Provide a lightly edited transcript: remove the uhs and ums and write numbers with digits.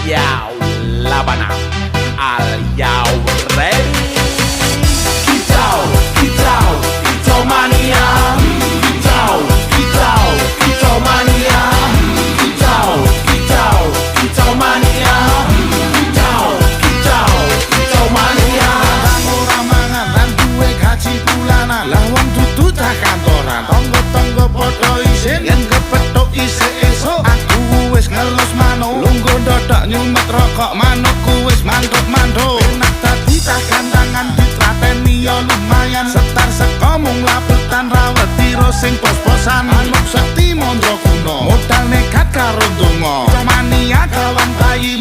Yau Labana. Are you ready? Kicau, kicau, kicau mania. Kicau, kicau, kicau mania. Kicau, kicau, kicau mania. Kicau, kicau, kicau mania. Ora mangan lan duwe gaji bulanan, lah wong dudu tak kantoran. Tonggo-tonggo padha isin yen kepethuk isih esuk. Aku wis ngelus manuk, lungguh ndodok nyumet rokok, manukku wis mantuk-mantuk. Enak dadi tak gantangan ditrateni ya lumayan. Setar seko mung labutan rawet tiro sing pos-posan. Manuk sekti mondro kuno, modal nekat karo donga. Mania kawan bayi